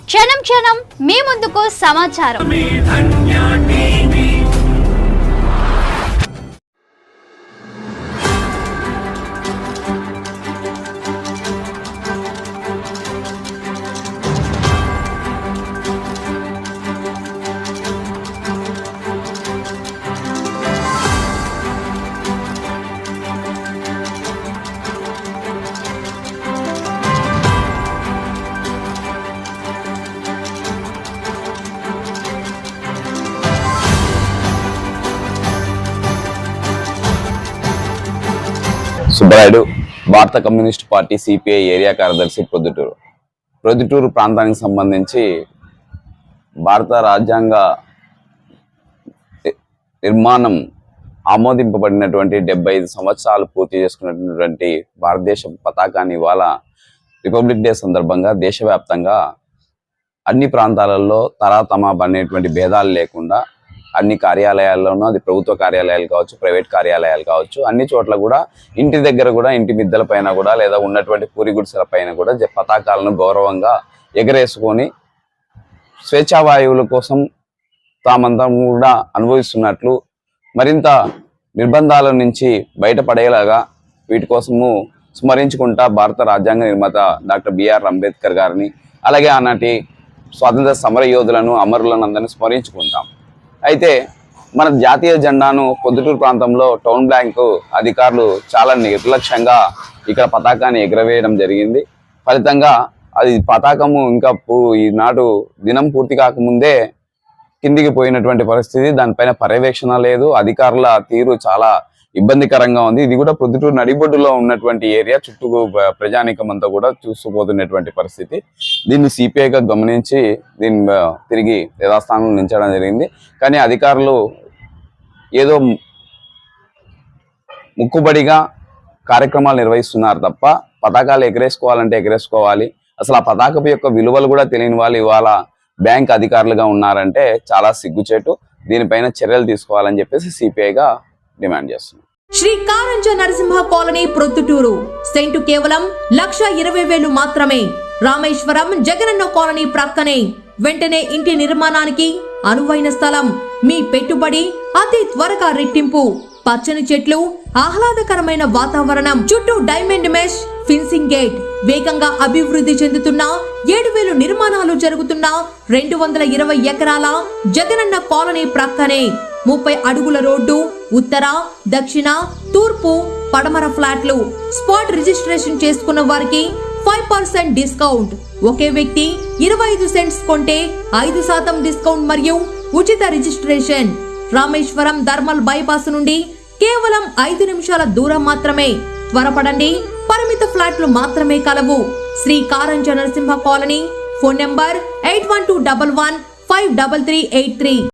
క్షణం క్షణం మీ ముందుకు సమాచారం. సుబ్బరాయుడు, భారత కమ్యూనిస్ట్ పార్టీ సిపిఐ ఏరియా కార్యదర్శి, ప్రొద్దుటూరు ప్రాంతానికి సంబంధించి భారత రాజ్యాంగ నిర్మాణం ఆమోదింపబడినటువంటి 75 సంవత్సరాలు పూర్తి చేసుకున్నటువంటి భారతదేశ పతాకాన్ని ఇవాళ రిపబ్లిక్ డే సందర్భంగా దేశవ్యాప్తంగా అన్ని ప్రాంతాలలో తరాతమా అనేటువంటి భేదాలు లేకుండా అన్ని కార్యాలయాల్లోనూ, అది ప్రభుత్వ కార్యాలయాలు కావచ్చు, ప్రైవేట్ కార్యాలయాలు కావచ్చు, అన్ని చోట్ల కూడా ఇంటి దగ్గర కూడా, ఇంటి మిద్దెల పైన కూడా, లేదా ఉన్నటువంటి పూరి గుడిసెల పైన కూడా పతాకాలను గౌరవంగా ఎగరేసుకొని స్వేచ్ఛావాయువుల కోసం తామంతా కూడా అనుభవిస్తున్నట్లు మరింత నిర్బంధాల నుంచి బయటపడేలాగా వీటి కోసము స్మరించుకుంటా భారత రాజ్యాంగ నిర్మాత డాక్టర్ బిఆర్ అంబేద్కర్ గారిని, అలాగే ఆనాటి స్వాతంత్ర సమర యోధులను, అమరులను అందరినీ స్మరించుకుంటాం. అయితే మన జాతీయ జెండాను పొద్దుటూరు ప్రాంతంలో టౌన్ బ్యాంకు అధికారులు చాలా నిర్లక్ష్యంగా ఇక్కడ పతాకాన్ని ఎగరవేయడం జరిగింది. ఫలితంగా అది పతాకము ఇంకా ఈనాడు దినం పూర్తి కాకముందే కిందికి పోయినటువంటి పరిస్థితి. దానిపైన పర్యవేక్షణ లేదు. అధికారుల తీరు చాలా ఇబ్బందికరంగా ఉంది. ఇది కూడా ప్రొద్దుటూరు నడిబొడ్డులో ఉన్నటువంటి ఏరియా, చుట్టూ ప్రజానీకం అంతా కూడా చూసుకుపోతున్నటువంటి పరిస్థితి. దీన్ని సిపిఐగా గమనించి దీన్ని తిరిగి యథాస్థానంలో ఉంచడం జరిగింది. కానీ అధికారులు ఏదో ముక్కుబడిగా కార్యక్రమాలు నిర్వహిస్తున్నారు తప్ప పతాకాలు ఎగరేసుకోవాలంటే ఎగరేసుకోవాలి. అసలు ఆ పతాకపు యొక్క విలువలు కూడా తెలియని వాళ్ళు ఇవాళ బ్యాంక్ అధికారులుగా ఉన్నారంటే చాలా సిగ్గుచేటు. దీనిపైన చర్యలు తీసుకోవాలని చెప్పేసి సిపిఐగా డిమాండ్ చేస్తున్నాం. శ్రీ కారంజ నరసింహ కాలనీ, ప్రొద్దుటూరు. సెంటు కేవలం 1,20,000 మాత్రమే. రామేశ్వరం జగనన్న కాలనీ ప్రక్కనే. వెంటనే ఇంటి నిర్మాణానికి అనువైన స్థలం. మీ పెట్టుబడి అతి త్వరగా రెట్టింపు. పచ్చని చెట్లు, ఆహ్లాదకరమైన వాతావరణం, చుట్టూ డైమండ్ మెష్ ఫిన్సింగ్ గేట్. వేగంగా అభివృద్ధి చెందుతున్న 7,000 నిర్మాణాలు జరుగుతున్న 220 ఎకరాల జగనన్న కాలనీ ప్రక్కనే 30 అడుగుల రోడ్డు. ఉత్తర, దక్షిణ, తూర్పు, పడమర ఫ్లాట్లు. స్పాట్ రిజిస్ట్రేషన్ చేసుకున్న వారికి 5% డిస్కౌంట్. ఒకే వ్యక్తి 25 సెంట్స్ కొంటే 5% డిస్కౌంట్ మరియు ఉచిత రిజిస్ట్రేషన్. రామేశ్వరం థర్మల్ బైపాస్ నుండి కేవలం 5 నిమిషాల దూరం మాత్రమే. త్వరపడండి, పరిమిత ఫ్లాట్లు మాత్రమే కలవు. Sri Karanja Narasimha colony. Phone number 8121153383.